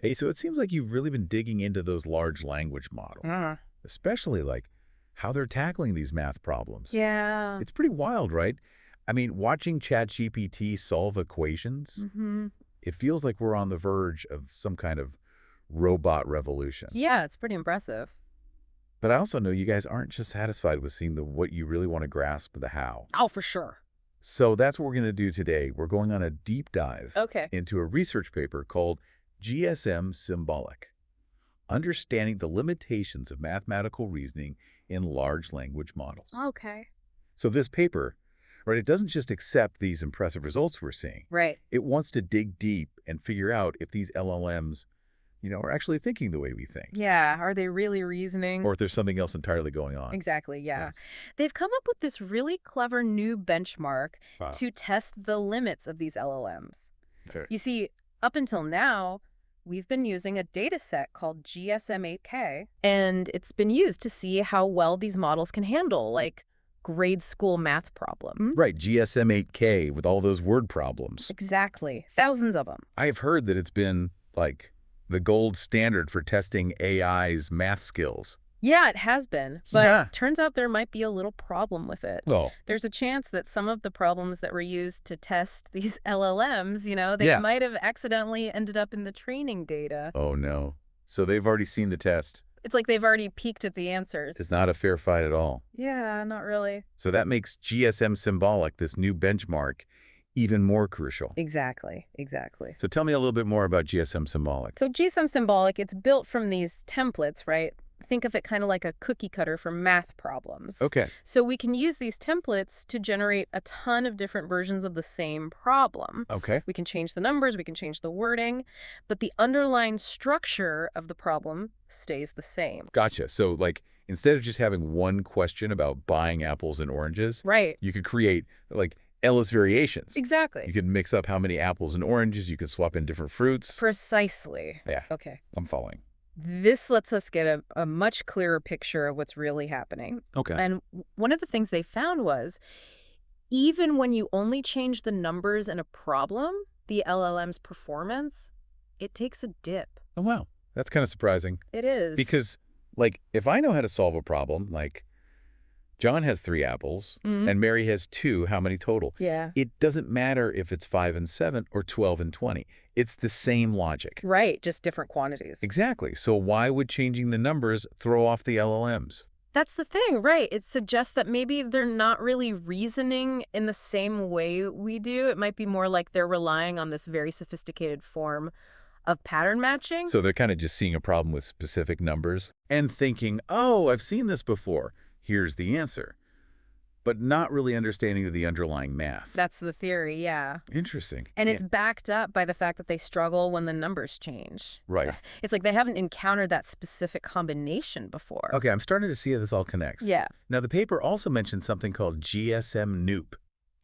Hey, so it seems like you've really been digging into those large language models, Uh, especially like how they're tackling these math problems. yeah. It's pretty wild, right? I mean, watching ChatGPT solve equations, hmm it feels like we're on the verge of some kind of robot revolution. Yeah, it's pretty impressive. But I also know you guys aren't just satisfied with seeing the what you really want to grasp the how. Oh, for sure. So that's what we're going to do today. We're going on a deep dive Okay. into a research paper called GSM-Symbolic, Understanding the Limitations of Mathematical Reasoning in Large Language Models. Okay. So this paper, right, it doesn't just accept these impressive results we're seeing. Right. It wants to dig deep and figure out if these LLMs, are actually thinking the way we think, Yeah. Are they really reasoning? or if there's something else entirely going on. Exactly. Right. Yeah. They've come up with this really clever new benchmark Wow. to test the limits of these LLMs. Okay. You see, up until now, we've been using a data set called GSM-8K, and it's been used to see how well these models can handle, like, grade school math problem. Right, GSM-8K with all those word problems. Exactly. Thousands of them. I have heard that it's been, like, the gold standard for testing AI's math skills. Yeah, it has been, but Yeah. turns out there might be a little problem with it. Well, There's a chance that some of the problems that were used to test these LLMs, they yeah. might have accidentally ended up in the training data. Oh, no. So they've already seen the test. It's like they've already peeked at the It's answers. not a fair fight at all. Yeah, not really. So that makes GSM-Symbolic, this new benchmark, even more crucial. Exactly, exactly. So tell me a little bit more about GSM-Symbolic. So GSM-Symbolic, it's built from these templates, right? Think of it kind of like a cookie cutter for math problems. Okay. So we can use these templates to generate a ton of different versions of the same problem. Okay. We can change the numbers, we can change the wording, but the underlying structure of the problem stays the same. Gotcha. So, like, instead of just having one question about buying apples and oranges, Right. you could create, like, endless variations. You Exactly. could mix up how many apples and oranges. You could swap in different fruits. Precisely. Yeah, Okay. I'm following. This lets us get a much clearer picture of what's really happening. Okay. And one of the things they found was even when you only change the numbers in a problem, the LLM's performance, it takes a dip. Oh, wow. That's kind of surprising. It is. Because, like, if I know how to solve a problem, like, John has 3 apples Mhm. and Mary has 2, how many total? Yeah. It doesn't matter if it's 5 and 7 or 12 and 20. It's the same logic. Right, just different quantities. Exactly. So why would changing the numbers throw off the LLMs? That's the thing, right? It suggests that maybe they're not really reasoning in the same way we do. It might be more like they're relying on this very sophisticated form of pattern matching. So they're kind of just seeing a problem with specific numbers and thinking, oh, I've seen this before. Here's the answer. But not really understanding the underlying math. That's the theory, yeah. Interesting. And it's backed up by the fact that they struggle when the numbers change. Right. It's like they haven't encountered that specific combination before. Okay, I'm starting to see how this all connects. Yeah. Now, the paper also mentioned something called GSM-Noop.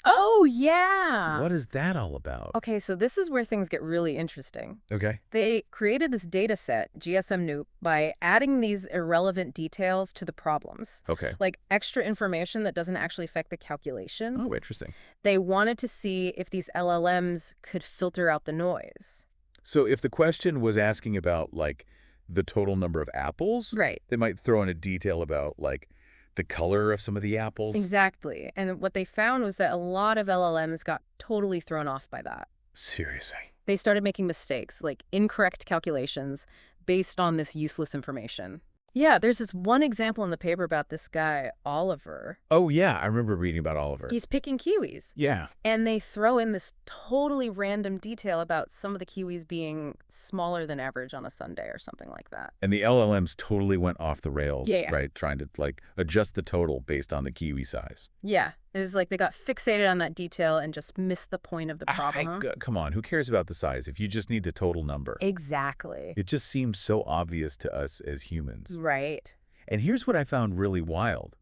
Oh, yeah. What is that all about? Okay, so this is where things get really interesting. Okay. They created this data set, GSM-Noop, by adding these irrelevant details to the problems, Okay. like extra information that doesn't actually affect the calculation. Oh, interesting. They wanted to see if these LLMs could filter out the noise. So if the question was asking about, like, the total number of apples, Right. they might throw in a detail about, like, the color of some of the apples. Exactly. And what they found was that a lot of LLMs got totally thrown off by that. Seriously. They started making mistakes, like incorrect calculations, based on this useless information. Yeah, there's this one example in the paper about this guy, Oliver. Oh, yeah, I remember reading about Oliver. He's picking kiwis. Yeah. And they throw in this totally random detail about some of the kiwis being smaller than average on a Sunday or something like that. And the LLMs totally went off the rails, Yeah. right? Trying to, like, adjust the total based on the kiwi size. Yeah, it was like they got fixated on that detail and just missed the point of the problem. Come on, who cares about the size if you just need the total number? Exactly. It just seems so obvious to us as humans. Right. And here's what I found really wild.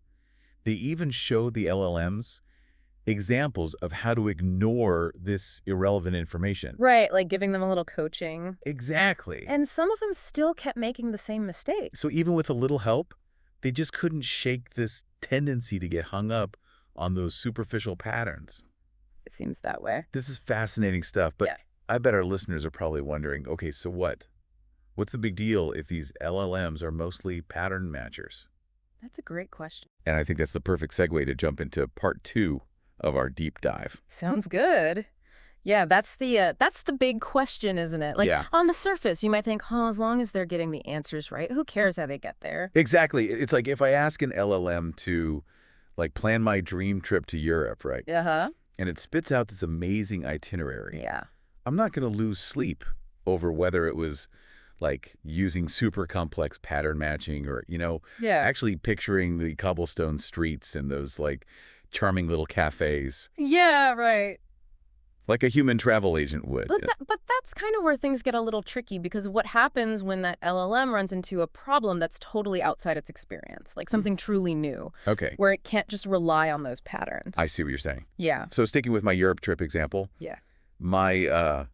They even showed the LLMs examples of how to ignore this irrelevant information. Right, like giving them a little coaching. Exactly. And some of them still kept making the same mistakes. So even with a little help, they just couldn't shake this tendency to get hung up on those superficial patterns. It seems that way. This is fascinating stuff, but Yeah. I bet our listeners are probably wondering, okay, so what? What's the big deal if these LLMs are mostly pattern matchers? That's a great question. And I think that's the perfect segue to jump into part 2 of our deep dive. Sounds good. Yeah, that's the big question, isn't it? Like, Yeah. on the surface, you might think, oh, as long as they're getting the answers right, who cares how they get there? Exactly. It's like if I ask an LLM to, like, plan my dream trip to Europe, right? Uh-huh. And it spits out this amazing itinerary. Yeah. I'm not going to lose sleep over whether it was, like, using super complex pattern matching or, Yeah. actually picturing the cobblestone streets and those, like, charming little cafes, Yeah, right. like a human travel agent would. But that's kind of where things get a little tricky, because what happens when that LLM runs into a problem that's totally outside its experience, like something truly new, Okay, where it can't just rely on those patterns? I see what you're saying. Yeah. So sticking with my Europe trip example, Yeah. my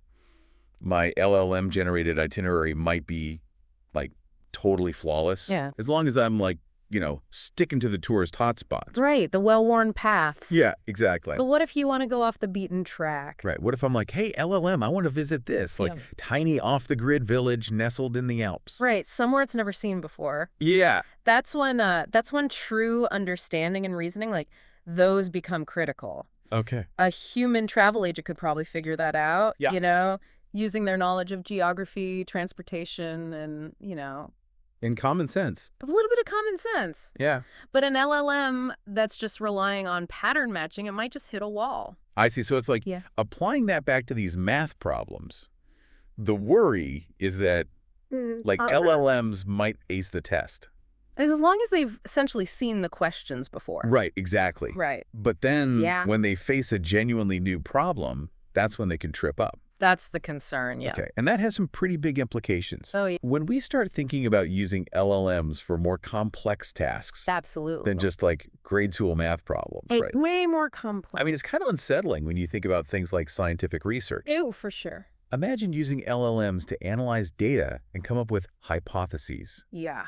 my LLM-generated itinerary might be, like, totally flawless. Yeah. As long as I'm, like, sticking to the tourist hotspots. Right, the well-worn paths. Yeah, exactly. But what if you want to go off the beaten track? Right. What if I'm like, hey, LLM, I want to visit this, like, Yeah. tiny off-the-grid village nestled in the Alps. Right, somewhere it's never seen before. Yeah. That's when true understanding and reasoning, like, those become critical. Okay. A human travel agent could probably figure that out, Yes. using their knowledge of geography, transportation, and, In common sense. a little bit of common sense. Yeah. But an LLM that's just relying on pattern matching, it might just hit a wall. I see. So it's like Yeah. applying that back to these math problems. The worry is that, like, LLMs might ace the test. As long as they've essentially seen the questions before. Right, exactly. Right. But then Yeah. when they face a genuinely new problem, that's when they can trip up. That's the concern, yeah. Okay. And that has some pretty big implications. Oh, yeah. When we start thinking about using LLMs for more complex tasks Absolutely. than just, like, grade school math problems, right? Way more complex. I mean, it's kind of unsettling when you think about things like scientific research. Ew, for sure. Imagine using LLMs to analyze data and come up with hypotheses. Yeah.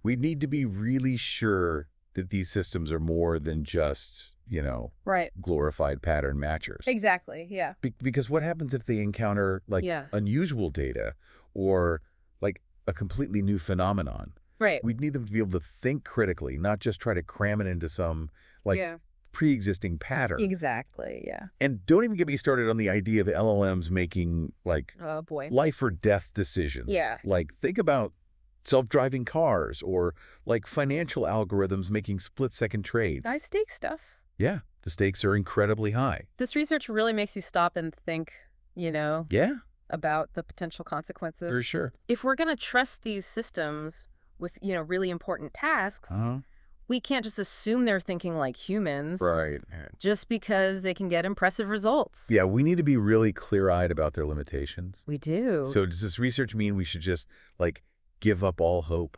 We need to be really sure that these systems are more than just, Right. glorified pattern matchers. Exactly, yeah. Because what happens if they encounter, like, Yeah. unusual data or, like, a completely new phenomenon? Right. We'd need them to be able to think critically, not just try to cram it into some, like, yeah. pre-existing pattern. Exactly, yeah. And don't even get me started on the idea of LLMs making, like, Oh, boy. life or death decisions. Yeah. Like, think about self-driving cars or, like, financial algorithms making split-second trades. High stake stuff. Yeah, the stakes are incredibly high. This research really makes you stop and think, Yeah, about the potential consequences. for sure. If we're going to trust these systems with, really important tasks, we can't just assume they're thinking like humans. Right. Just because they can get impressive results. Yeah, we need to be really clear-eyed about their limitations. We do. So does this research mean we should just, like, give up all hope?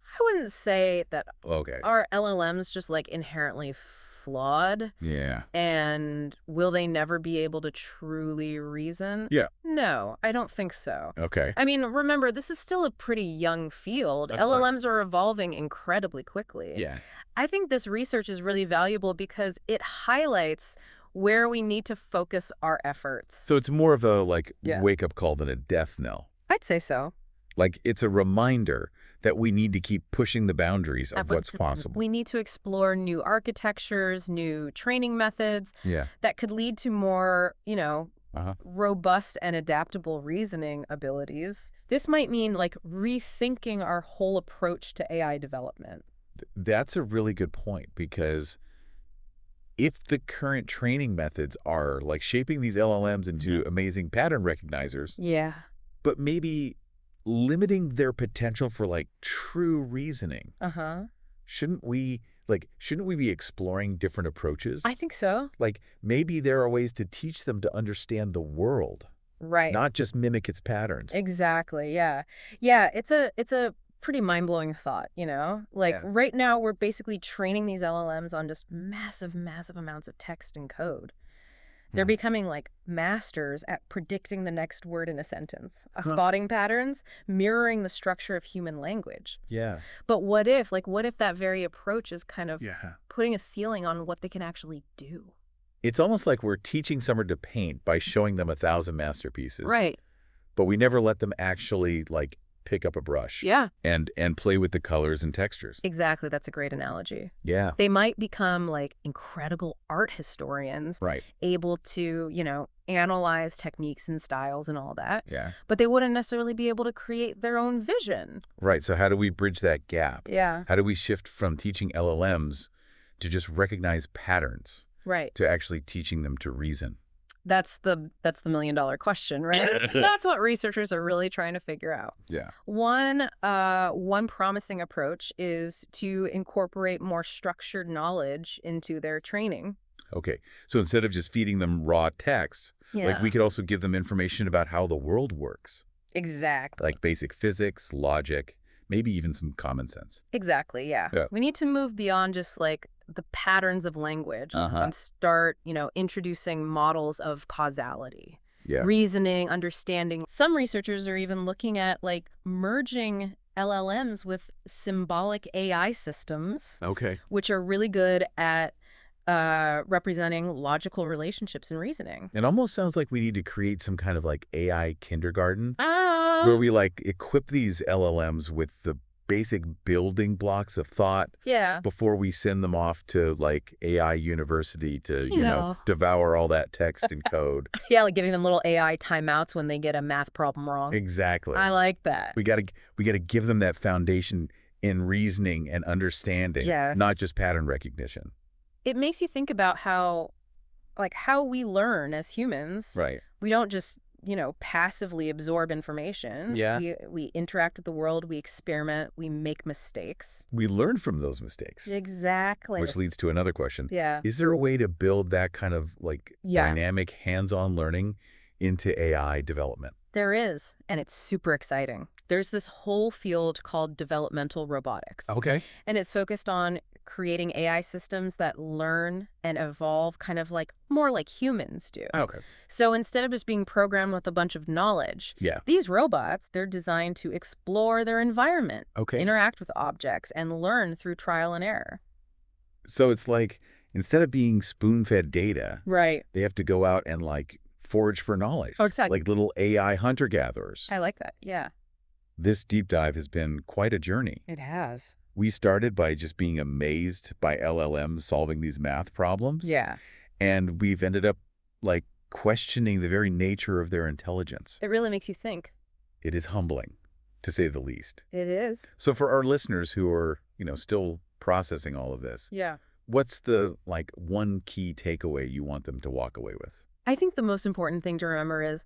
I wouldn't say that Okay. are LLMs just, like, inherently flawed, Yeah. and will they never be able to truly reason? Yeah. No, I don't think so. Okay. I mean, remember, this is still a pretty young field. That's right. LLMs are evolving incredibly quickly. Yeah. I think this research is really valuable because it highlights where we need to focus our efforts. So it's more of a, like, Yeah. wake-up call than a death knell. I'd say so. Like, it's a reminder that we need to keep pushing the boundaries of what's possible. We need to explore new architectures, new training methods Yeah. that could lead to more, Uh-huh. robust and adaptable reasoning abilities. This might mean, like, rethinking our whole approach to AI development. That's a really good point, because if the current training methods are, like, shaping these LLMs into amazing pattern recognizers, Yeah. but maybe limiting their potential for, like, true reasoning, Uh-huh. shouldn't we be exploring different approaches? I think so. Like, maybe there are ways to teach them to understand the world, Right. not just mimic its patterns. Exactly. Yeah. Yeah, it's a pretty mind-blowing thought, Like, Yeah. right now we're basically training these LLMs on just massive, massive amounts of text and code. They're becoming, like, masters at predicting the next word in a sentence, spotting patterns, mirroring the structure of human language. Yeah. But what if that very approach is kind of Yeah. putting a ceiling on what they can actually do? It's almost like we're teaching someone to paint by showing them 1,000 masterpieces. Right. but we never let them actually, like, pick up a brush Yeah, and play with the colors and textures. exactly. That's a great analogy. Yeah, They might become like incredible art historians, right. able to, analyze techniques and styles and all that, Yeah. but they wouldn't necessarily be able to create their own vision. Right, so how do we bridge that gap? Yeah. How do we shift from teaching LLMs to just recognize patterns Right. to actually teaching them to reason? That's the million-dollar question, right? That's what researchers are really trying to figure out. Yeah. One promising approach is to incorporate more structured knowledge into their training. Okay, so instead of just feeding them raw text, like we could also give them information about how the world works, Exactly. like basic physics, logic, maybe even some common sense. Exactly, yeah. Yeah. We need to move beyond just like the patterns of language and start, introducing models of causality, Yeah. reasoning, understanding. Some researchers are even looking at like merging LLMs with symbolic AI systems, Okay. which are really good at representing logical relationships and reasoning. It almost sounds like we need to create some kind of like AI kindergarten Ah, where we like equip these LLMs with the basic building blocks of thought yeah. before we send them off to like AI university to, You know. devour all that text and code. Yeah, like giving them little AI timeouts when they get a math problem wrong. Exactly. I like that. We gotta give them that foundation in reasoning and understanding, Yes. not just pattern recognition. It makes you think about how we learn as humans. Right. We don't just, passively absorb information. Yeah. We interact with the world, we experiment, we make mistakes. We learn from those mistakes, Exactly. which leads to another question. Yeah. Is there a way to build that kind of like Yeah. dynamic hands-on learning into AI development? There is, and it's super exciting. There's this whole field called developmental robotics. Okay. And it's focused on creating AI systems that learn and evolve kind of like more like humans do. Okay. So instead of just being programmed with a bunch of knowledge, Yeah. these robots, they're designed to explore their environment, Okay. interact with objects, and learn through trial and error. So it's like instead of being spoon-fed data, Right. they have to go out and like forage for knowledge. Oh, exactly. Like little AI hunter-gatherers. I like that. Yeah. This deep dive has been quite a journey. It has. We started by just being amazed by LLMs solving these math problems. Yeah. And we've ended up like questioning the very nature of their intelligence. It really makes you think. It is humbling, to say the least. It is. So for our listeners who are, still processing all of this, Yeah. what's the like one key takeaway you want them to walk away with? I think the most important thing to remember is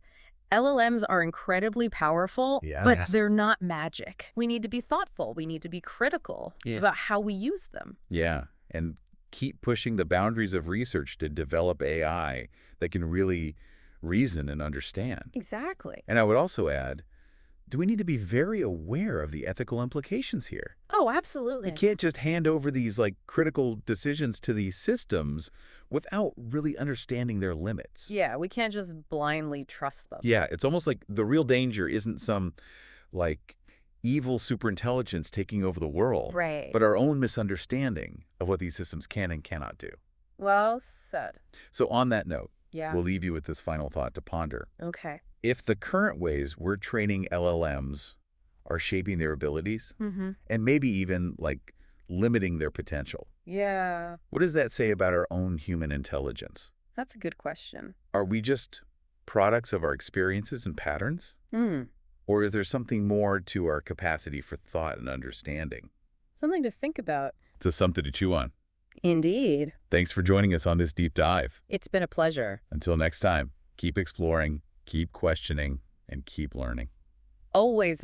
LLMs are incredibly powerful, but Yes. they're not magic. We need to be thoughtful. We need to be critical about how we use them. Yeah. And keep pushing the boundaries of research to develop AI that can really reason and understand. Exactly. And I would also add, do we need to be very aware of the ethical implications here? Oh, absolutely. You can't just hand over these like critical decisions to these systems without really understanding their limits. Yeah, we can't just blindly trust them. Yeah, it's almost like the real danger isn't some like evil superintelligence taking over the world, Right. but our own misunderstanding of what these systems can and cannot do. Well said. So on that note, Yeah. we'll leave you with this final thought to ponder. Okay. If the current ways we're training LLMs are shaping their abilities Mm-hmm. and maybe even like limiting their potential, Yeah, what does that say about our own human intelligence? that's a good question. Are we just products of our experiences and patterns? Hmm. Or is there something more to our capacity for thought and understanding? Something to think about. It's something to chew on. Indeed. Thanks for joining us on this deep dive. It's been a pleasure. Until next time, keep exploring, keep questioning, and keep learning. Always